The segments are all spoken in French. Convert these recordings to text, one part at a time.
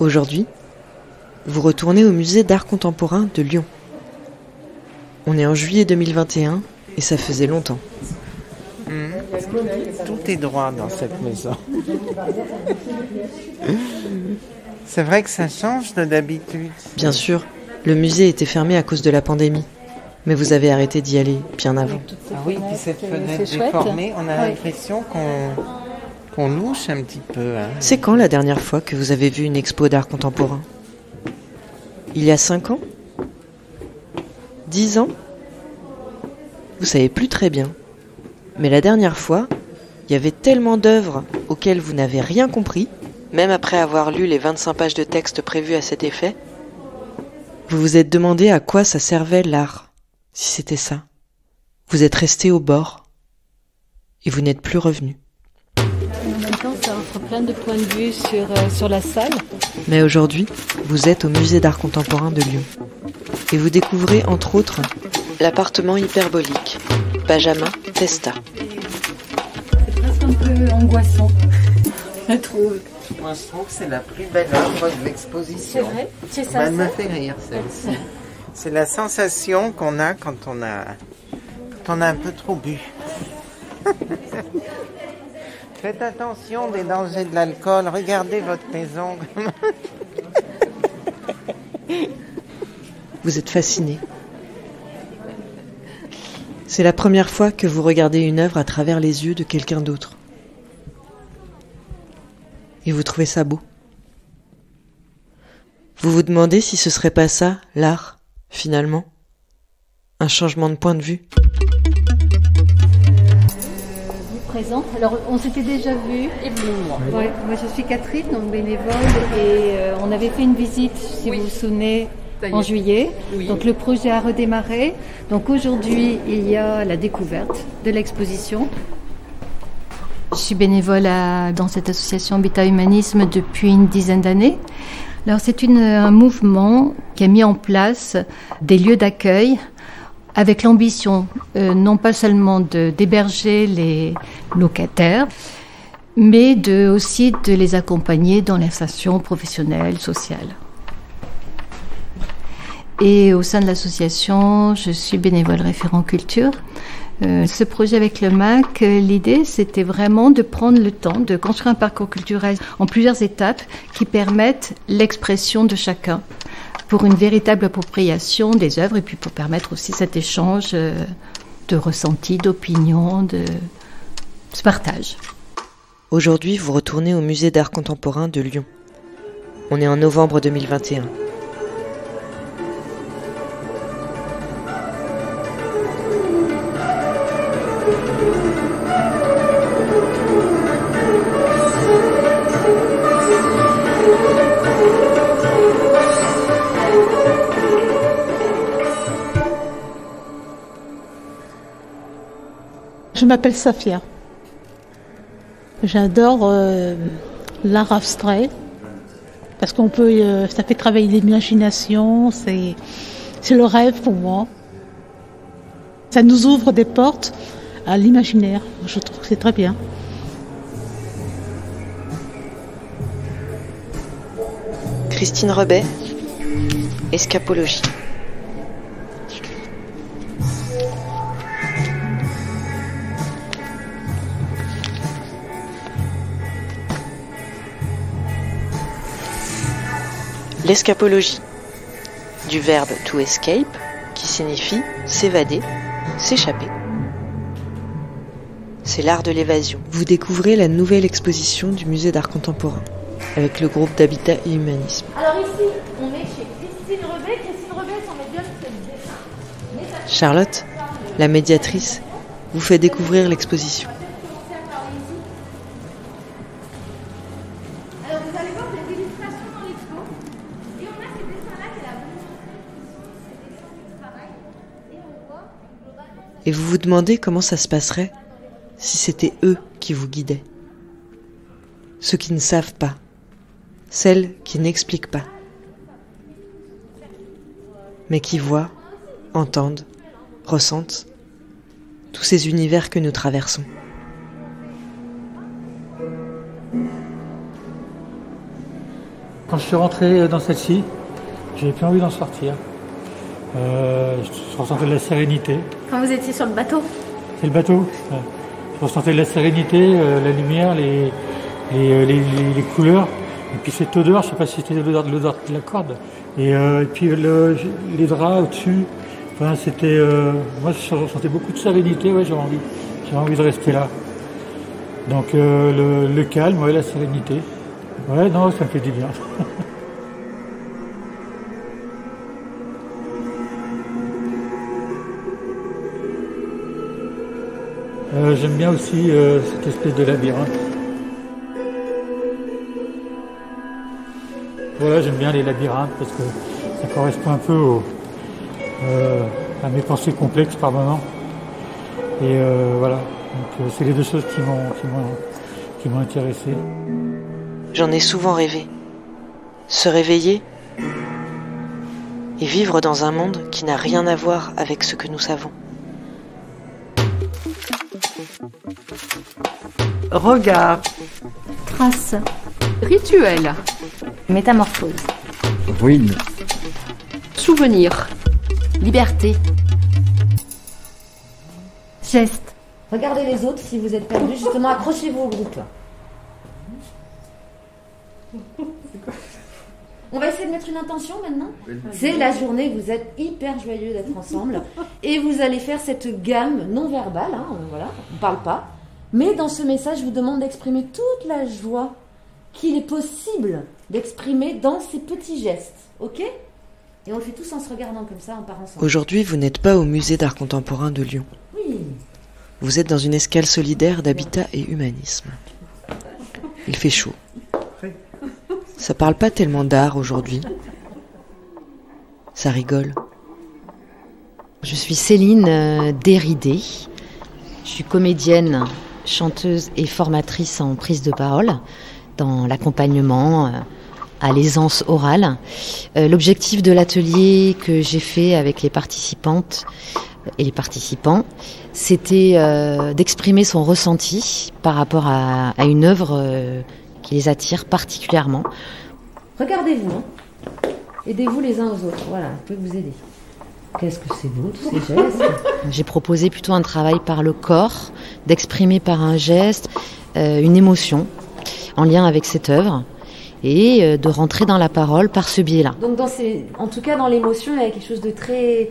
Aujourd'hui, vous retournez au musée d'art contemporain de Lyon. On est en juillet 2021 et ça faisait longtemps. Tout est droit dans cette maison. C'est vrai que ça change de d'habitude. Bien sûr, le musée était fermé à cause de la pandémie. Mais vous avez arrêté d'y aller bien avant. Ah oui, puis cette fenêtre déformée, on a l'impression qu'on louche un petit peu. Hein. C'est quand la dernière fois que vous avez vu une expo d'art contemporain? Il y a 5 ans? 10 ans? Vous savez plus très bien. Mais la dernière fois, il y avait tellement d'œuvres auxquelles vous n'avez rien compris, même après avoir lu les 25 pages de texte prévues à cet effet. Vous vous êtes demandé à quoi ça servait l'art, si c'était ça. Vous êtes resté au bord et vous n'êtes plus revenu. En même temps, ça offre plein de points de vue sur la salle. Mais aujourd'hui, vous êtes au musée d'art contemporain de Lyon. Et vous découvrez entre autres l'appartement hyperbolique, Benjamin Testa. C'est presque un peu angoissant, je trouve. Moi, je trouve que c'est la plus belle œuvre de l'exposition. C'est vrai? C'est ça. Elle me fait rire, celle-ci. C'est la sensation qu'on a quand on a un peu trop bu. Faites attention des dangers de l'alcool. Regardez votre maison. Vous êtes fasciné. C'est la première fois que vous regardez une œuvre à travers les yeux de quelqu'un d'autre. Et vous trouvez ça beau. Vous vous demandez si ce serait pas ça, l'art, finalement? Un changement de point de vue? Présente. Alors, on s'était déjà vu. Ouais, moi, je suis Catherine, donc bénévole, et on avait fait une visite, si vous vous souvenez, en juillet. Oui. Donc, le projet a redémarré. Donc, aujourd'hui, il y a la découverte de l'exposition. Je suis bénévole dans cette association Habitat Humanisme depuis une dizaine d'années. Alors, c'est un mouvement qui a mis en place des lieux d'accueil avec l'ambition non pas seulement d'héberger les locataires, mais aussi de les accompagner dans l'insertion professionnelle, sociale. Et au sein de l'association, je suis bénévole référent culture. Ce projet avec le MAC, l'idée c'était vraiment de prendre le temps de construire un parcours culturel en plusieurs étapes qui permettent l'expression de chacun, pour une véritable appropriation des œuvres et puis pour permettre aussi cet échange de ressentis, d'opinions, de ce partage. Aujourd'hui, vous retournez au musée d'art contemporain de Lyon. On est en novembre 2021. Je m'appelle Safia. J'adore l'art abstrait parce qu'on peut, ça fait travailler l'imagination, c'est le rêve pour moi. Ça nous ouvre des portes à l'imaginaire. Je trouve que c'est très bien. Christine Rebet, Escapologie. L'escapologie, du verbe to escape, qui signifie s'évader, s'échapper. C'est l'art de l'évasion. Vous découvrez la nouvelle exposition du musée d'art contemporain, avec le groupe d'Habitat et Humanisme. Alors ici, on est chez Christine Rebet. Christine Rebet, son médium, c'est le dessin. Charlotte, la médiatrice, vous fait découvrir l'exposition. Alors vous allez voir des illustrations dans l'expo. Et on a ces dessins-là qui est la bonne ces dessins du travail. Et on voit globalement... Et vous vous demandez comment ça se passerait si c'était eux qui vous guidaient. Ceux qui ne savent pas. Celles qui n'expliquent pas. Mais qui voient, entendent, ressentent tous ces univers que nous traversons. Quand je suis rentré dans celle-ci, j'avais plus envie d'en sortir. Je ressentais de la sérénité. Quand vous étiez sur le bateau? C'est le bateau. Je ressentais de la sérénité, la lumière, les couleurs. Et puis cette odeur, je ne sais pas si c'était l'odeur de la corde. Et puis les draps au-dessus. Enfin, c'était. Moi, je ressentais beaucoup de sérénité. Ouais, j'avais envie de rester là. Donc le calme, ouais, la sérénité. Ouais, non, ça me fait du bien. J'aime bien aussi cette espèce de labyrinthe. Voilà, j'aime bien les labyrinthes parce que ça correspond un peu à mes pensées complexes par moments. Et voilà, donc c'est les deux choses qui m'ont intéressé. J'en ai souvent rêvé. Se réveiller et vivre dans un monde qui n'a rien à voir avec ce que nous savons. Regard. Trace. Rituel. Métamorphose. Ruine. Souvenir. Liberté. Geste. Regardez les autres si vous êtes perdus. Justement, accrochez-vous au groupe. On va essayer de mettre une intention maintenant. C'est la journée, vous êtes hyper joyeux d'être ensemble. Et vous allez faire cette gamme non verbale. Voilà, on ne parle pas. Mais dans ce message, je vous demande d'exprimer toute la joie qu'il est possible d'exprimer dans ces petits gestes. Ok ? Et on le fait tous en se regardant comme ça, on part ensemble. Aujourd'hui, vous n'êtes pas au musée d'art contemporain de Lyon. Oui. Vous êtes dans une escale solidaire d'habitat et humanisme. Il fait chaud. Ça parle pas tellement d'art aujourd'hui. Ça rigole. Je suis Céline Déridé. Je suis comédienne, chanteuse et formatrice en prise de parole dans l'accompagnement à l'aisance orale. L'objectif de l'atelier que j'ai fait avec les participantes et les participants, c'était d'exprimer son ressenti par rapport à une œuvre qui les attire particulièrement. Regardez-vous, aidez-vous les uns aux autres, voilà, je peux vous aider. Qu'est-ce que c'est beau, tous ces gestes. J'ai proposé plutôt un travail par le corps, d'exprimer par un geste une émotion en lien avec cette œuvre et de rentrer dans la parole par ce biais-là. Donc en tout cas dans l'émotion, il y a quelque chose de très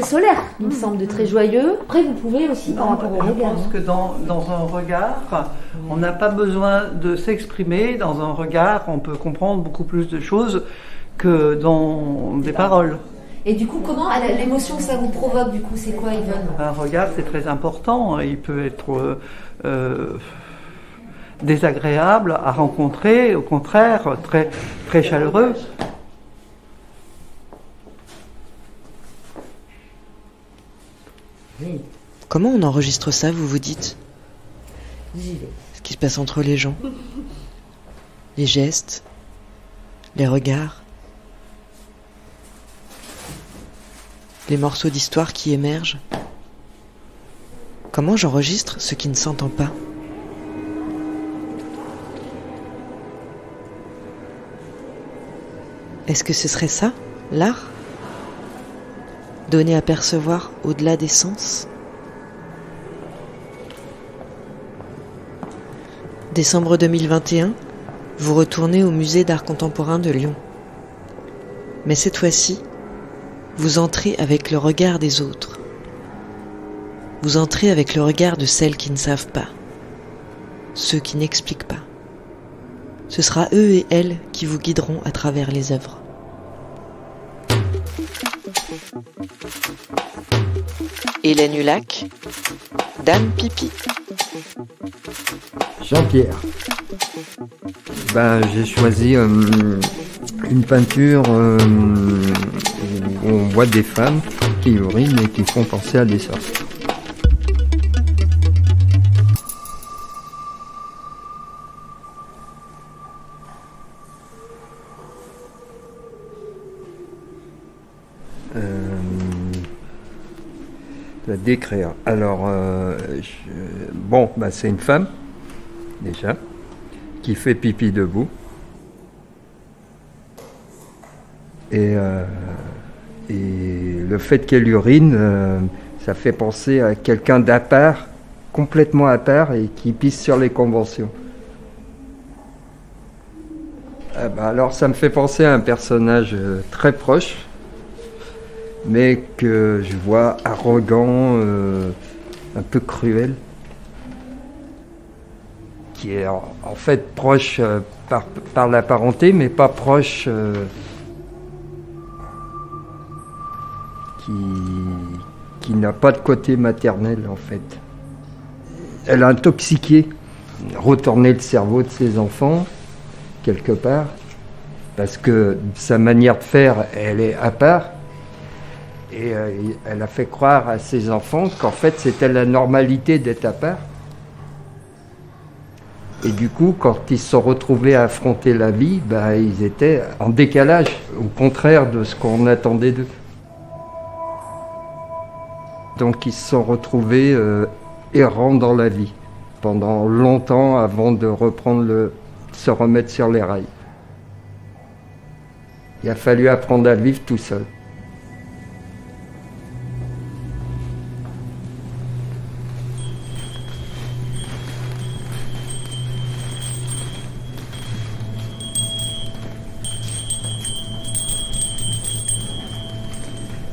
solaire, il me semble, de très joyeux. Après, vous pouvez aussi par rapport au regard. Je pense que dans un regard, on n'a pas besoin de s'exprimer. Dans un regard, on peut comprendre beaucoup plus de choses que dans des paroles. Et du coup, comment l'émotion que ça vous provoque, du coup, c'est quoi, Yvonne ? Un regard, c'est très important. Il peut être désagréable à rencontrer, au contraire, très, très chaleureux. Oui. Comment on enregistre ça, vous vous dites ? J'y vais. Ce qui se passe entre les gens. Les gestes, les regards, les morceaux d'histoire qui émergent. Comment j'enregistre ce qui ne s'entend pas ? Est-ce que ce serait ça, l'art ? Donner à percevoir au-delà des sens ? Décembre 2021, vous retournez au musée d'art contemporain de Lyon. Mais cette fois-ci, vous entrez avec le regard des autres. Vous entrez avec le regard de celles qui ne savent pas, ceux qui n'expliquent pas. Ce sera eux et elles qui vous guideront à travers les œuvres. Hélène Hulac, Dame Pipi. Jean-Pierre. J'ai choisi une peinture où on voit des femmes qui urinent et qui font penser à des sorciers. La décrire. Alors, c'est une femme, déjà, qui fait pipi debout. Et le fait qu'elle urine, ça fait penser à quelqu'un d'à part, complètement à part, et qui pisse sur les conventions. Alors ça me fait penser à un personnage très proche, mais que je vois arrogant, un peu cruel, qui est en fait proche par la parenté, mais pas proche, qui n'a pas de côté maternel en fait. Elle a intoxiqué, retourné le cerveau de ses enfants, quelque part, parce que sa manière de faire, elle est à part. Et elle a fait croire à ses enfants qu'en fait c'était la normalité d'être à part. Et du coup, quand ils se sont retrouvés à affronter la vie, ils étaient en décalage, au contraire de ce qu'on attendait d'eux. Donc ils se sont retrouvés errants dans la vie, pendant longtemps avant de se remettre sur les rails. Il a fallu apprendre à vivre tout seul.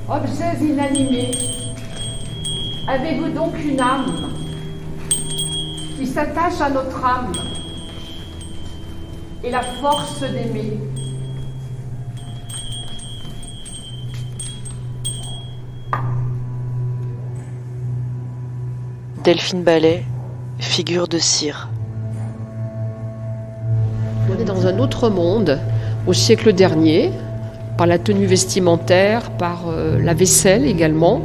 Objets inanimés, avez-vous donc une âme qui s'attache à notre âme et la force d'aimer? Delphine Ballet, figure de cire. On est dans un autre monde, au siècle dernier, par la tenue vestimentaire, par la vaisselle également.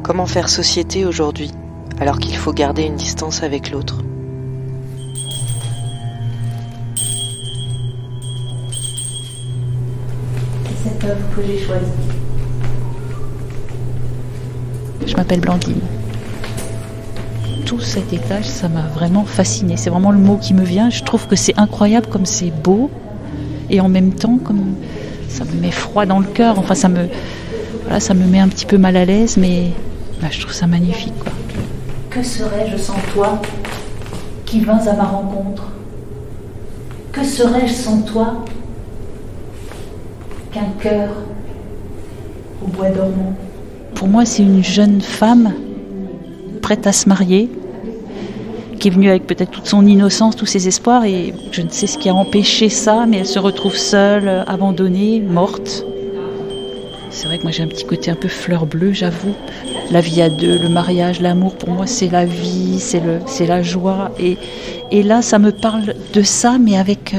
Comment faire société aujourd'hui, alors qu'il faut garder une distance avec l'autre? C'est cette œuvre que j'ai choisie. Je m'appelle Blandine. Tout cet étage, ça m'a vraiment fascinée. C'est vraiment le mot qui me vient. Je trouve que c'est incroyable comme c'est beau. Et en même temps, comme ça me met froid dans le cœur. Enfin, ça me met un petit peu mal à l'aise, mais je trouve ça magnifique, quoi. Que serais-je sans toi qui vins à ma rencontre? Que serais-je sans toi qu'un cœur au bois dormant? Pour moi, c'est une jeune femme prête à se marier, qui est venue avec peut-être toute son innocence, tous ses espoirs, et je ne sais ce qui a empêché ça, mais elle se retrouve seule, abandonnée, morte. C'est vrai que moi j'ai un petit côté un peu fleur bleue, j'avoue. La vie à deux, le mariage, l'amour, pour moi c'est la vie, c'est la joie. Et là, ça me parle de ça, mais avec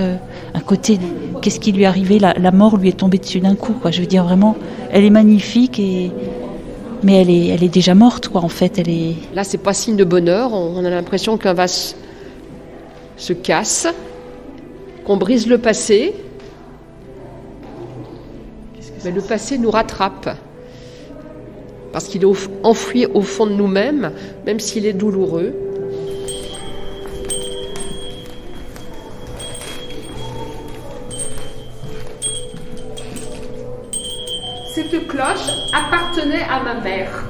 un côté, qu'est-ce qui lui est arrivé? La mort lui est tombée dessus d'un coup, quoi. Je veux dire, vraiment, elle est magnifique, mais elle est déjà morte, quoi, en fait. Là, c'est pas signe de bonheur. On a l'impression qu'un vase se casse, qu'on brise le passé. Mais le passé nous rattrape. Parce qu'il est enfoui au fond de nous-mêmes, même s'il est douloureux. Cette cloche appartenait à ma mère.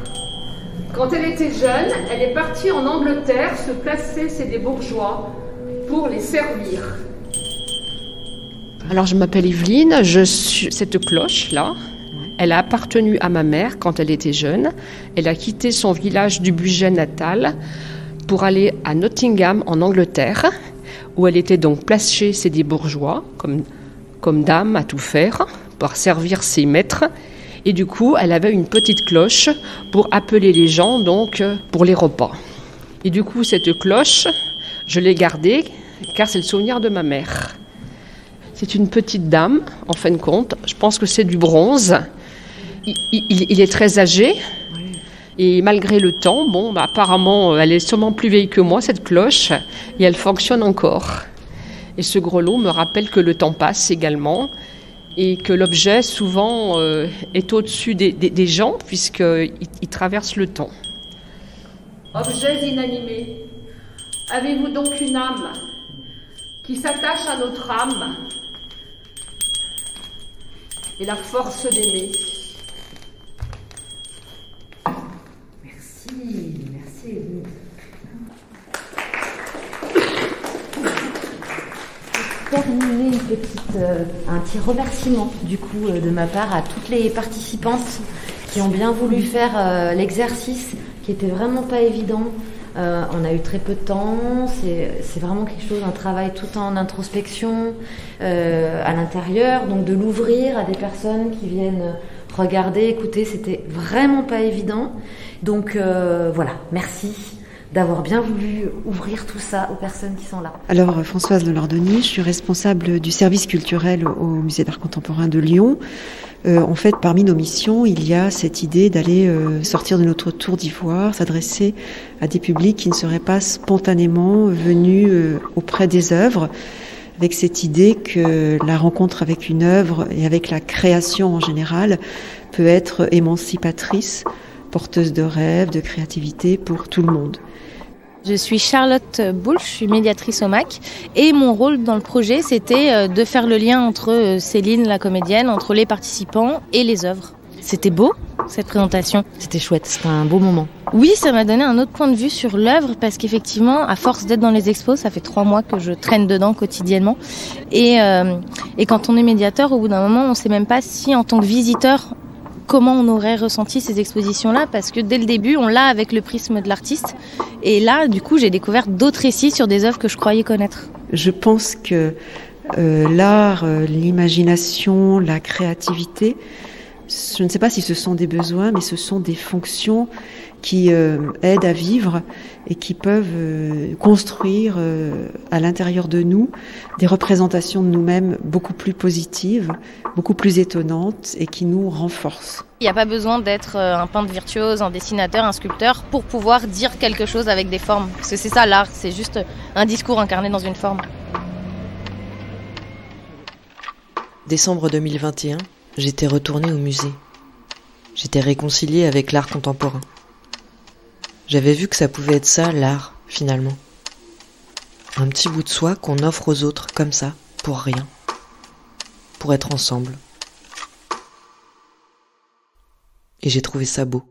Quand elle était jeune, elle est partie en Angleterre se placer chez des bourgeois pour les servir. Alors je m'appelle Evelyne, cette cloche-là, elle a appartenu à ma mère quand elle était jeune. Elle a quitté son village du budget natal pour aller à Nottingham en Angleterre, où elle était donc placée chez des bourgeois, comme dame à tout faire, pour servir ses maîtres. Et du coup, elle avait une petite cloche pour appeler les gens, donc, pour les repas. Et du coup, cette cloche, je l'ai gardée, car c'est le souvenir de ma mère. C'est une petite dame, en fin de compte. Je pense que c'est du bronze. Il est très âgé. Et malgré le temps, apparemment, elle est sûrement plus vieille que moi, cette cloche. Et elle fonctionne encore. Et ce grelot me rappelle que le temps passe également. Et que l'objet, souvent, est au-dessus des gens, puisqu'il traverse le temps. Objets inanimés, avez-vous donc une âme qui s'attache à notre âme et la force d'aimer. Merci Éline. Terminer un petit remerciement du coup de ma part à toutes les participantes qui ont bien voulu faire l'exercice qui était vraiment pas évident. On a eu très peu de temps, c'est vraiment quelque chose, un travail tout en introspection à l'intérieur, donc de l'ouvrir à des personnes qui viennent regarder, écouter, c'était vraiment pas évident. Donc voilà, merci d'avoir bien voulu ouvrir tout ça aux personnes qui sont là. Alors, Françoise Delordonnier, je suis responsable du service culturel au Musée d'Art Contemporain de Lyon. En fait, parmi nos missions, il y a cette idée d'aller sortir de notre tour d'ivoire, s'adresser à des publics qui ne seraient pas spontanément venus auprès des œuvres, avec cette idée que la rencontre avec une œuvre et avec la création en général peut être émancipatrice, porteuse de rêves, de créativité pour tout le monde. Je suis Charlotte Boulle, je suis médiatrice au MAC et mon rôle dans le projet c'était de faire le lien entre Céline, la comédienne, entre les participants et les œuvres. C'était beau cette présentation. C'était chouette, c'était un beau moment. Oui, ça m'a donné un autre point de vue sur l'œuvre parce qu'effectivement, à force d'être dans les expos, ça fait 3 mois que je traîne dedans quotidiennement et quand on est médiateur, au bout d'un moment, on ne sait même pas si en tant que visiteur, comment on aurait ressenti ces expositions-là, parce que dès le début, on l'a avec le prisme de l'artiste. Et là, du coup, j'ai découvert d'autres récits sur des œuvres que je croyais connaître. Je pense que l'art, l'imagination, la créativité, je ne sais pas si ce sont des besoins, mais ce sont des fonctions qui aident à vivre et qui peuvent construire à l'intérieur de nous des représentations de nous-mêmes beaucoup plus positives, beaucoup plus étonnantes et qui nous renforcent. Il n'y a pas besoin d'être un peintre virtuose, un dessinateur, un sculpteur pour pouvoir dire quelque chose avec des formes. Parce que c'est ça l'art, c'est juste un discours incarné dans une forme. Décembre 2021, j'étais retournée au musée. J'étais réconciliée avec l'art contemporain. J'avais vu que ça pouvait être ça, l'art, finalement. Un petit bout de soi qu'on offre aux autres comme ça, pour rien. Pour être ensemble. Et j'ai trouvé ça beau.